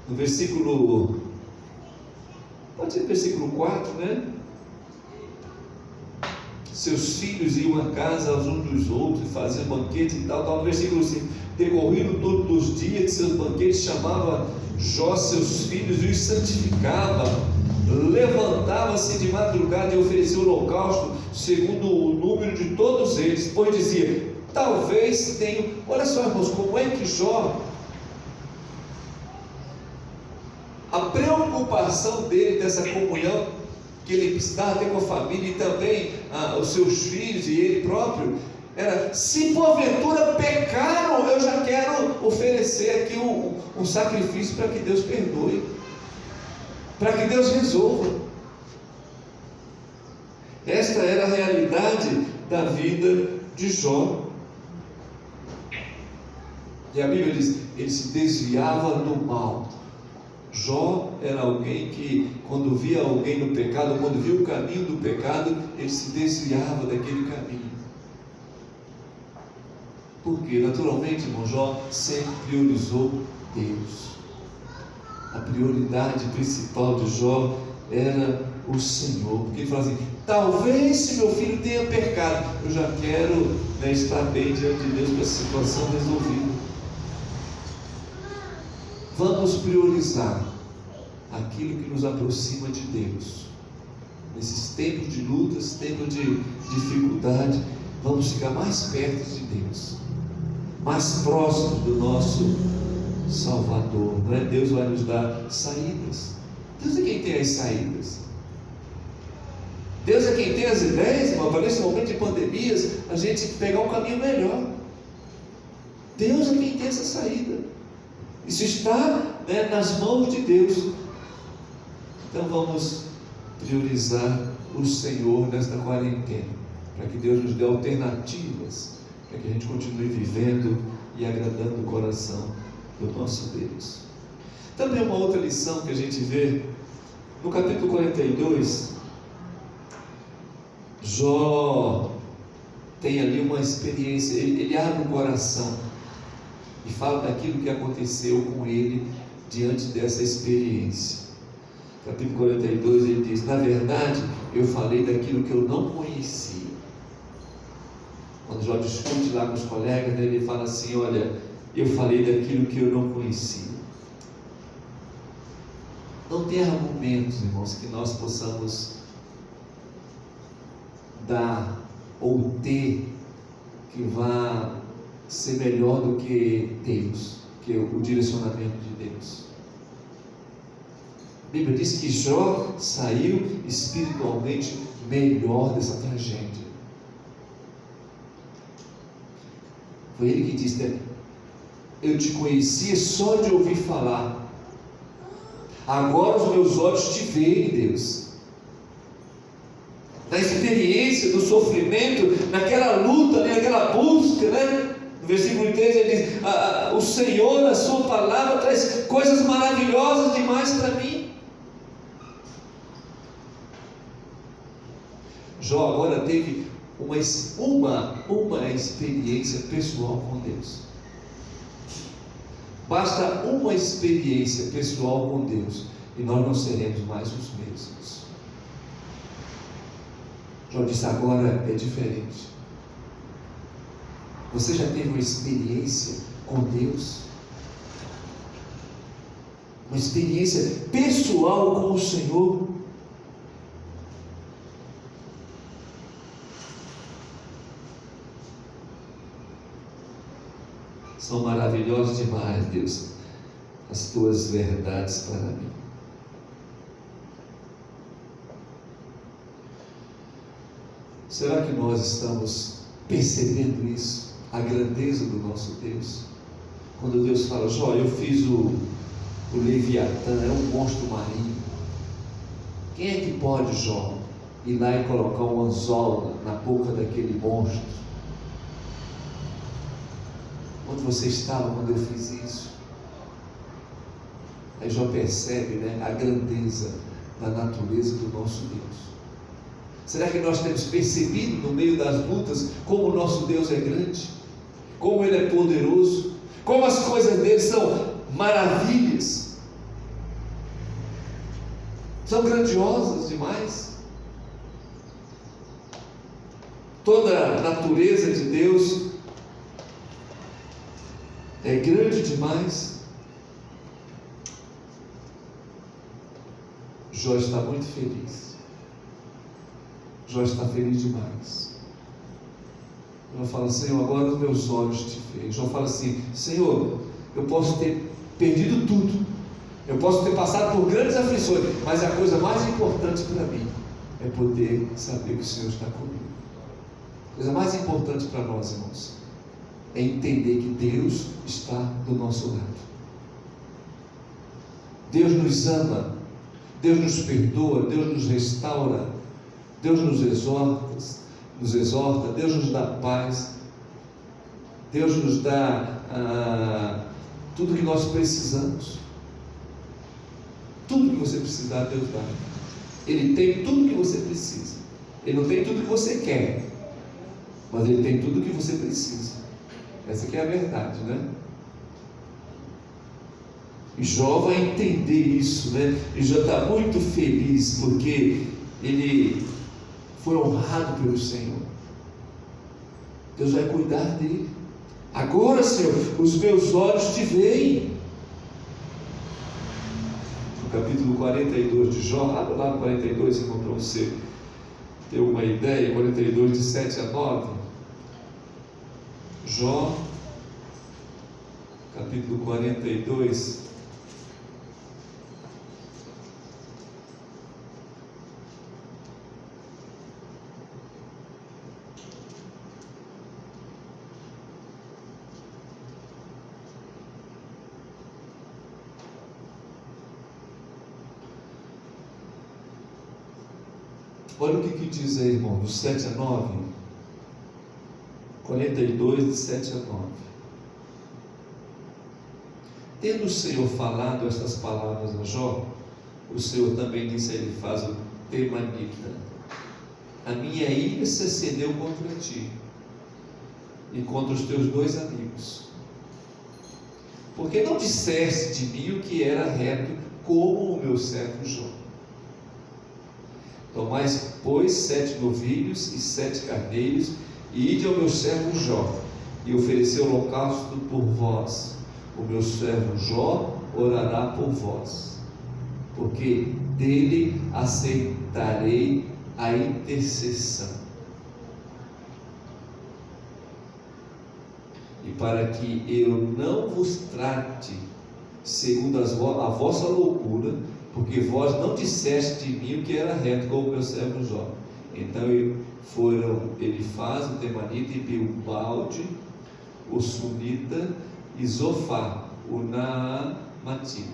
no versículo, pode ser versículo 4, né? Seus filhos iam a casa uns dos outros e faziam banquete e tal. No versículo 5: decorrido todos os dias de seus banquetes, chamava Jó seus filhos e os santificava, levantava-se de madrugada e oferecia o holocausto segundo o número de todos eles, pois dizia: talvez tenham. Olha só, irmãos, como é que Jó, a preocupação dele dessa comunhão que ele precisava ter com a família e também os seus filhos e ele próprio, era: se porventura pecaram, eu já quero oferecer aqui um sacrifício para que Deus perdoe, para que Deus resolva. Esta era a realidade da vida de Jó. E a Bíblia diz: ele se desviava do mal. Jó era alguém que, quando via alguém no pecado, quando via o caminho do pecado, ele se desviava daquele caminho. Porque, naturalmente, irmão, Jó sempre priorizou Deus. A prioridade principal de Jó era o Senhor. Porque ele fala assim: talvez se meu filho tenha pecado, eu já quero estar bem diante de Deus com essa situação resolvida. Vamos priorizar aquilo que nos aproxima de Deus. Nesses tempos de lutas, tempos de dificuldade, vamos ficar mais perto de Deus, mais próximos do nosso Salvador. Não é? Deus vai nos dar saídas. Deus é quem tem as saídas. Deus é quem tem as ideias, irmão, para nesse momento de pandemias, a gente pegar um caminho melhor. Deus é quem tem essa saída. Isso está, nas mãos de Deus. Então vamos priorizar o Senhor nesta quarentena, para que Deus nos dê alternativas, para que a gente continue vivendo e agradando o coração do nosso Deus. Também uma outra lição que a gente vê no capítulo 42, Jó tem ali uma experiência, ele abre o coração e fala daquilo que aconteceu com ele diante dessa experiência. Capítulo 42, ele diz: na verdade, eu falei daquilo que eu não conhecia. Quando Jó discute lá com os colegas, ele fala assim: olha, eu falei daquilo que eu não conhecia. Não tem argumentos, irmãos, que nós possamos dar ou ter que vá ser melhor do que Deus, que o direcionamento de Deus. A Bíblia diz que Jó saiu espiritualmente melhor dessa tragédia. Foi ele que disse: eu te conhecia só de ouvir falar, agora os meus olhos te veem, Deus. Na experiência do sofrimento, naquela luta, naquela busca, No versículo 3 ele diz: o Senhor, a sua palavra traz coisas maravilhosas demais para mim. Jó agora teve uma experiência pessoal com Deus. Basta uma experiência pessoal com Deus e nós não seremos mais os mesmos. Jó disse: agora é diferente. Você já teve uma experiência com Deus? Uma experiência pessoal com o Senhor? São maravilhosas demais, Deus, as tuas verdades para mim. Será que nós estamos percebendo isso? A grandeza do nosso Deus? Quando Deus fala: Jó, eu fiz o Leviatã, é um monstro marinho. Quem é que pode, Jó, ir lá e colocar um anzol na boca daquele monstro? Onde você estava quando eu fiz isso? Aí Jó percebe, a grandeza da natureza do nosso Deus. Será que nós temos percebido no meio das lutas como o nosso Deus é grande? Como Ele é poderoso? Como as coisas dele são maravilhas? São grandiosas demais? Toda a natureza de Deus é grande demais. Jó está muito feliz. Jó está feliz demais. Jó fala: Senhor, agora os meus olhos te veem. Jó fala assim: Senhor, eu posso ter perdido tudo, eu posso ter passado por grandes aflições, mas a coisa mais importante para mim é poder saber que o Senhor está comigo. A coisa mais importante para nós, irmãos, é entender que Deus está do nosso lado. Deus nos ama, Deus nos perdoa, Deus nos restaura, Deus nos exorta, Deus nos dá paz, Deus nos dá tudo que nós precisamos. Tudo que você precisar, Deus dá. Ele tem tudo que você precisa. Ele não tem tudo que você quer, mas Ele tem tudo que você precisa. Essa aqui é a verdade, né? E Jó vai entender isso, né? E Jó está muito feliz porque ele foi honrado pelo Senhor. Deus vai cuidar dele. Agora, Senhor, os meus olhos te veem. No capítulo 42 de Jó, abre lá no 42, irmão, para você ter uma ideia. 42, de 7 a 9. Jó, capítulo 42. Olha o que diz aí, irmão, do 7 a 9. 42, de 7 a 9. Tendo o Senhor falado estas palavras a Jó, o Senhor também disse a ele: faz o temanita. A minha ira se acendeu contra ti e contra os teus 2 amigos, porque não disseste de mim o que era reto, como o meu servo Jó. Tomai, pois, 7 novilhos e 7 carneiros, e ide ao meu servo Jó, e ofereceu holocausto por vós. O meu servo Jó orará por vós, porque dele aceitarei a intercessão. E para que eu não vos trate segundo a vossa loucura, porque vós não disseste de mim o que era reto, como o meu servo Jó. Então foram Elifaz, o temanita, e Bilbalde, o sunita, e Zofar, o naamatita,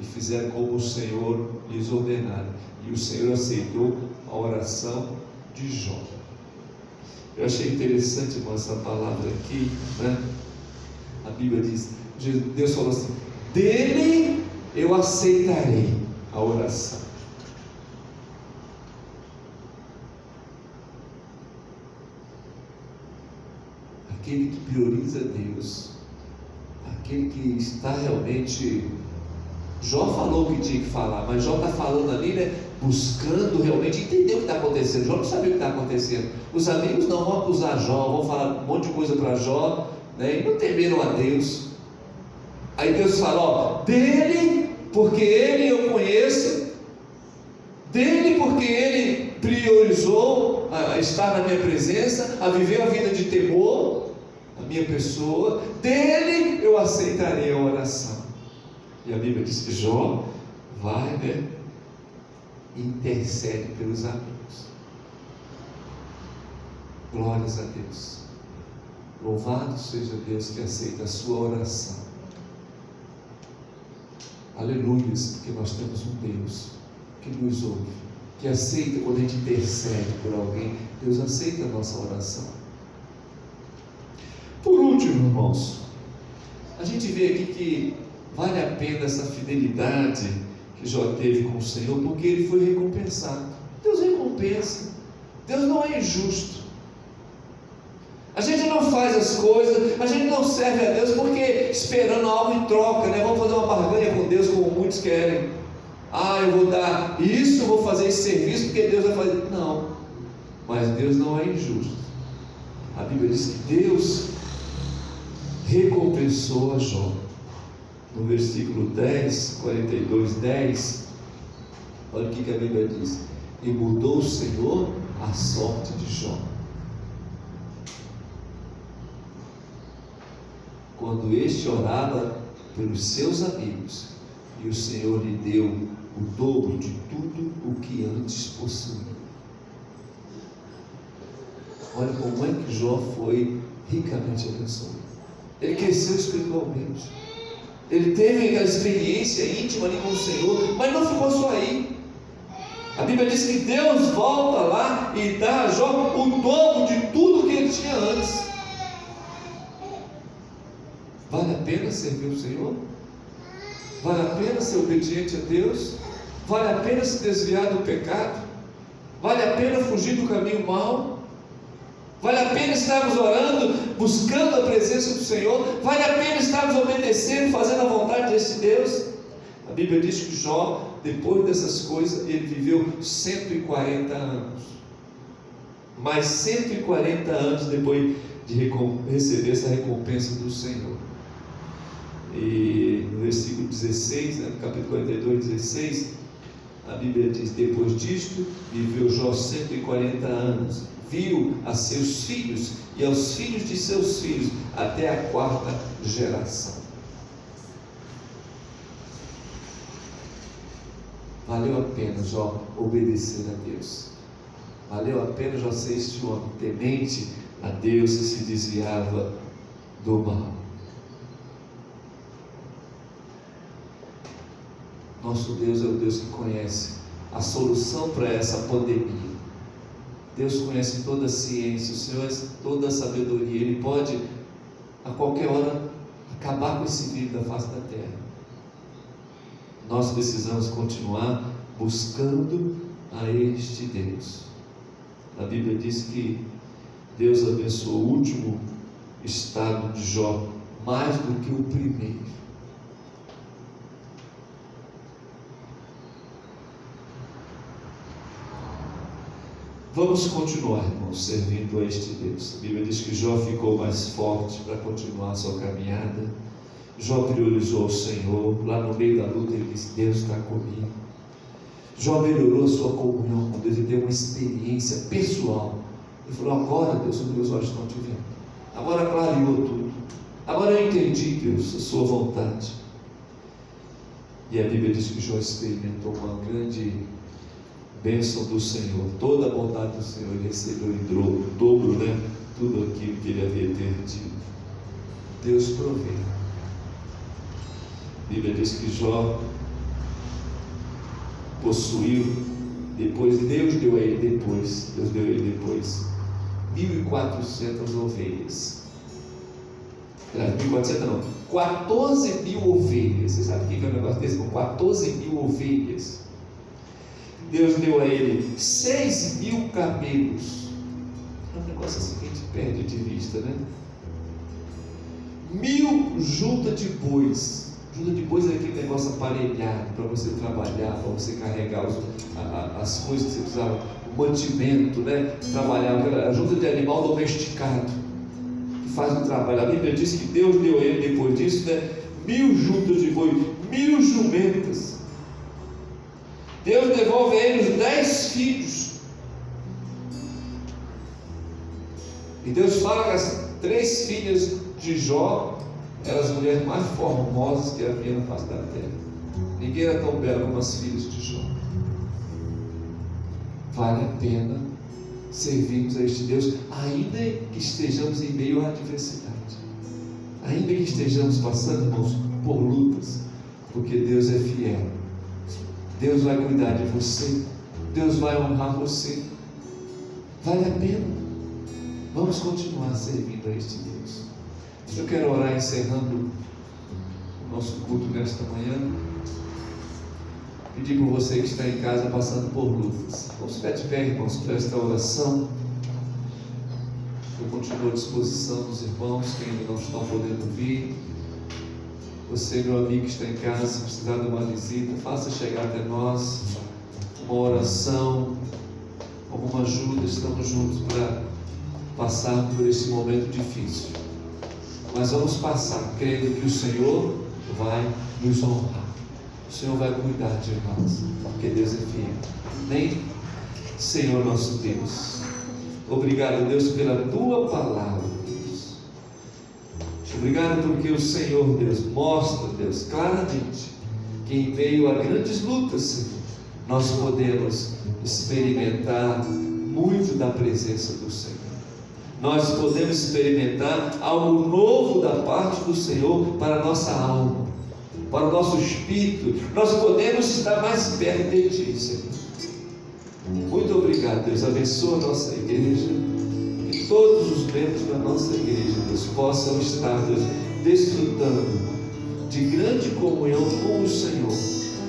e fizeram como o Senhor lhes ordenara. E o Senhor aceitou a oração de Jó. Eu achei interessante, irmão, essa palavra aqui, né? A Bíblia diz, Deus falou assim: dele eu aceitarei a oração. Aquele que prioriza Deus, aquele que está realmente. Jó falou o que tinha que falar, mas Jó está falando ali, né, buscando realmente entender o que está acontecendo. Jó não sabia o que está acontecendo. Os amigos não vão acusar Jó, vão falar um monte de coisa para Jó, né, e não temeram a Deus. Aí Deus fala: ó, dele, porque ele eu conheço, dele porque ele priorizou a estar na minha presença, a viver a vida de temor, a minha pessoa, dele eu aceitarei a oração. E a Bíblia diz que Jó vai, né, intercede pelos amigos. Glórias a Deus. Louvado seja Deus que aceita a sua oração. Aleluia, porque nós temos um Deus que nos ouve, que aceita quando a gente intercede por alguém. Deus aceita a nossa oração. Por último, irmãos, a gente vê aqui que vale a pena essa fidelidade que Jó teve com o Senhor, porque ele foi recompensado. Deus recompensa. Deus não é injusto. A gente não faz as coisas, a gente não serve a Deus porque esperando algo em troca, né? Vamos fazer uma barganha com Deus, como muitos querem. Eu vou dar isso, vou fazer esse serviço porque Deus vai fazer. Não, mas Deus não é injusto. A Bíblia diz que Deus recompensou a Jó. No versículo 10, 42, 10, olha o que a Bíblia diz: e mudou o Senhor a sorte de Jó. quando este orava pelos seus amigos, e o Senhor lhe deu o dobro de tudo o que antes possuía. Olha como é que Jó foi ricamente abençoado. Ele cresceu espiritualmente. Ele teve aquela experiência íntima ali com o Senhor, mas não ficou só aí. A Bíblia diz que Deus volta lá e dá a Jó o dobro de tudo que ele tinha antes. Vale a pena servir o Senhor? Vale a pena ser obediente a Deus? Vale a pena se desviar do pecado? Vale a pena fugir do caminho mau? Vale a pena estarmos orando, buscando a presença do Senhor? Vale a pena estarmos obedecendo, fazendo a vontade desse Deus? A Bíblia diz que Jó, depois dessas coisas, ele viveu 140 anos. Mais 140 anos depois de receber essa recompensa do Senhor. E no versículo 16, no capítulo 42, 16, a Bíblia diz: depois disto, viveu Jó 140 anos, viu a seus filhos e aos filhos de seus filhos, até a 4ª geração. Valeu a pena Jó obedecer a Deus. Valeu a pena Jó ser este homem temente a Deus que se desviava do mal. Nosso Deus é o Deus que conhece a solução para essa pandemia. Deus conhece toda a ciência, o Senhor é toda a sabedoria. Ele pode a qualquer hora acabar com esse vírus da face da terra. Nós precisamos continuar buscando a este Deus. A Bíblia diz que Deus abençoou o último estado de Jó mais do que o primeiro. Vamos continuar, irmãos, servindo a este Deus. A Bíblia diz que Jó ficou mais forte para continuar a sua caminhada. Jó priorizou o Senhor. Lá no meio da luta ele disse: Deus está comigo. Jó melhorou a sua comunhão com Deus. Ele teve uma experiência pessoal. Ele falou: agora, Deus, os meus olhos estão te vendo. Agora clareou tudo. Agora eu entendi, Deus, a sua vontade. E a Bíblia diz que Jó experimentou uma grande bênção do Senhor. Toda a bondade do Senhor ele recebeu em dobro, tudo aquilo que ele havia perdido. Deus provê. A Bíblia diz que Jó possuiu, depois Deus deu a ele depois 1.400 ovelhas. 1.400 não, 14.000 ovelhas. Você sabe o que é um negócio desse? Com 14.000 ovelhas. Deus deu a ele 6.000 camelos. É um negócio assim que a gente perde de vista, 1.000 juntas de bois. Junta de bois é aquele negócio aparelhado para você trabalhar, para você carregar as coisas que você precisava, o mantimento, trabalhar, a junta de animal domesticado, que faz o trabalho. A Bíblia diz que Deus deu a ele depois disso, 1.000 juntas de bois, 1.000 jumentas. Deus devolve a ele os 10 filhos. E Deus fala que as 3 filhas de Jó eram as mulheres mais formosas que havia na face da terra. Ninguém era tão belo como as filhas de Jó. Vale a pena servirmos a este Deus, ainda que estejamos em meio à adversidade, ainda que estejamos passando, irmãos, por lutas, porque Deus é fiel. Deus vai cuidar de você, Deus vai honrar você. Vale a pena. Vamos continuar servindo a este Deus. Eu quero orar encerrando o nosso culto nesta manhã. Pedir por você que está em casa passando por lutas. Vamos ficar de pé, irmãos, para esta oração. Eu continuo à disposição dos irmãos que ainda não estão podendo vir. Você, meu amigo que está em casa, se precisar de uma visita, faça chegar até nós uma oração, alguma ajuda. Estamos juntos para passar por esse momento difícil. Mas vamos passar crendo que o Senhor vai nos honrar. O Senhor vai cuidar de nós, porque Deus é fiel. Amém? Senhor nosso Deus, obrigado, Deus, pela Tua palavra, Deus. Obrigado porque o Senhor, Deus, mostra, Deus, claramente que em meio a grandes lutas, Senhor, nós podemos experimentar muito da presença do Senhor. Nós podemos experimentar algo novo da parte do Senhor para a nossa alma, para o nosso espírito. Nós podemos estar mais perto de Ti, Senhor. Muito obrigado, Deus. Abençoa a nossa igreja. Que todos os membros da nossa igreja, Deus, possam estar, Deus, desfrutando de grande comunhão com o Senhor.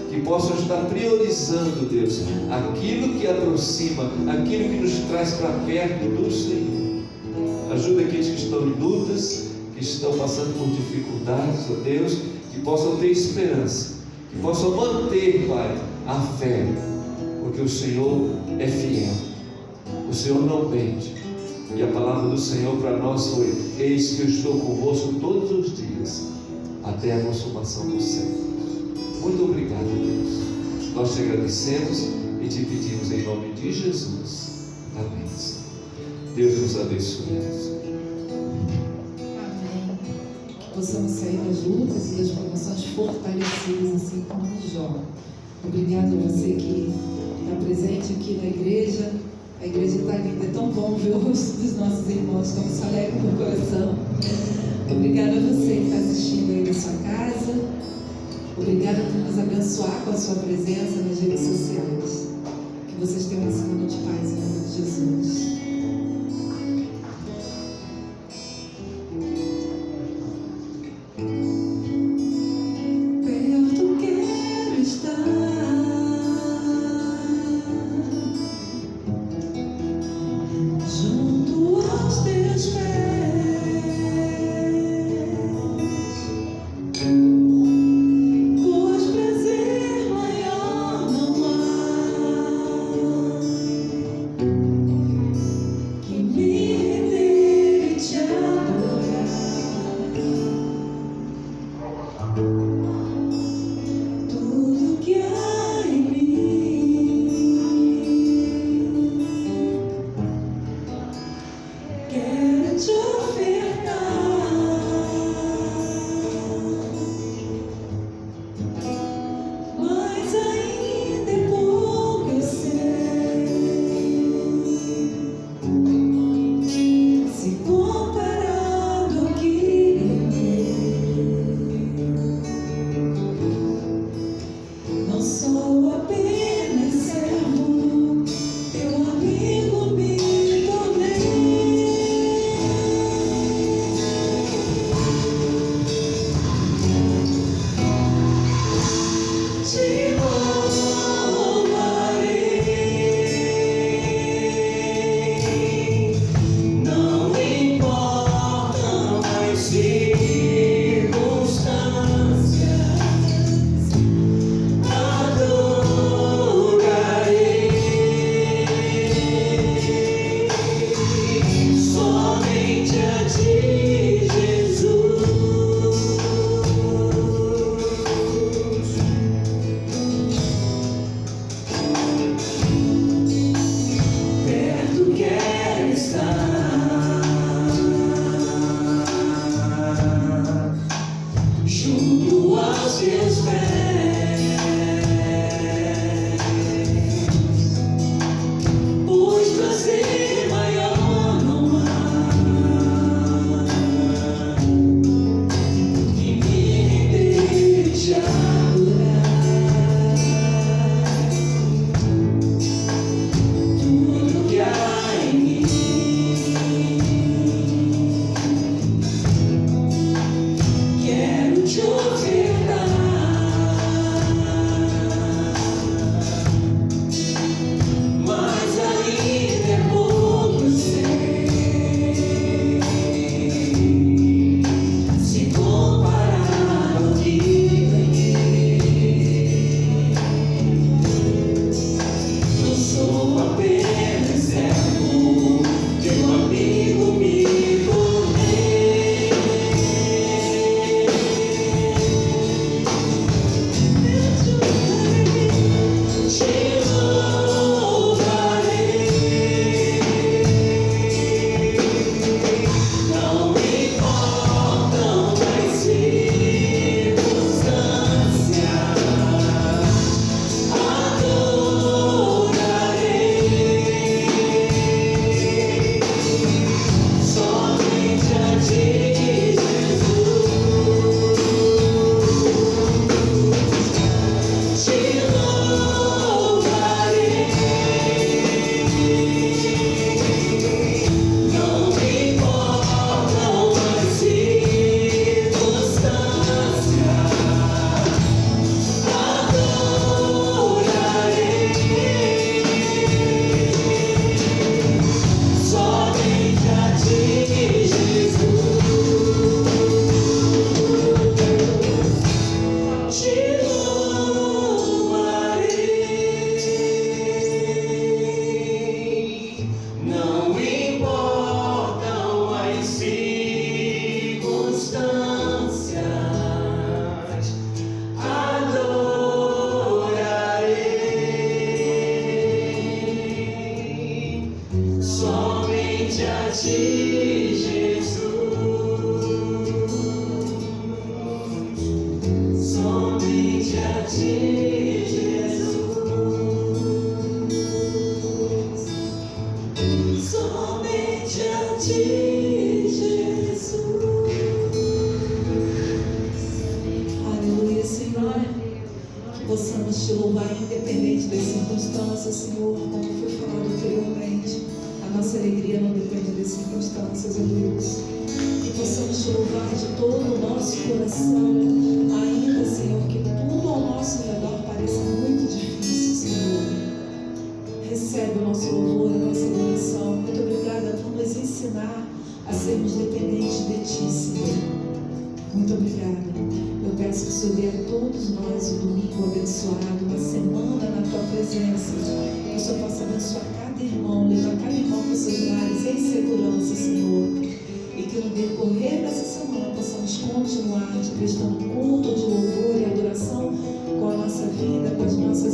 Que possam estar priorizando, Deus, aquilo que aproxima, aquilo que nos traz para perto do Senhor. Ajuda aqueles que estão em lutas, que estão passando por dificuldades, ó Deus, que possam ter esperança, que possam manter, Pai, a fé, porque o Senhor é fiel, o Senhor não mente. E a palavra do Senhor para nós foi: eis que eu estou convosco todos os dias, até a consumação do século. Muito obrigado, Deus. Nós te agradecemos e te pedimos em nome de Jesus. Amém. Deus nos abençoe. Amém. Que possamos sair das lutas e das promoções fortalecidas, assim como Jó. Obrigado a você que está presente aqui na igreja. A igreja está linda, é tão bom ver o rosto dos nossos irmãos, como se alegra no coração. Obrigado a você que está assistindo aí na sua casa. Obrigado por nos abençoar com a sua presença nas redes sociais. Que vocês tenham uma semana de paz em nome de Jesus. Perto quero estar, junto aos teus pés, pois prazer maior não há. Possamos te louvar independente das circunstâncias, Senhor, como foi falado anteriormente. A nossa alegria não depende das circunstâncias, ó Deus. Que possamos te louvar de todo o nosso coração, ainda, Senhor, que tudo ao nosso redor pareça muito difícil, Senhor. Recebe o nosso louvor, a nossa adoração. Muito obrigada por nos ensinar a sermos dependentes de Ti, Senhor. Muito obrigada. Eu peço que o Senhor dê a todos nós um domingo abençoado, uma semana na Tua presença. Que o Senhor possa abençoar cada irmão, levar cada irmão para os seus lares em segurança, Senhor. E que no decorrer dessa semana possamos continuar te prestando culto de louvor e adoração com a nossa vida, com as nossas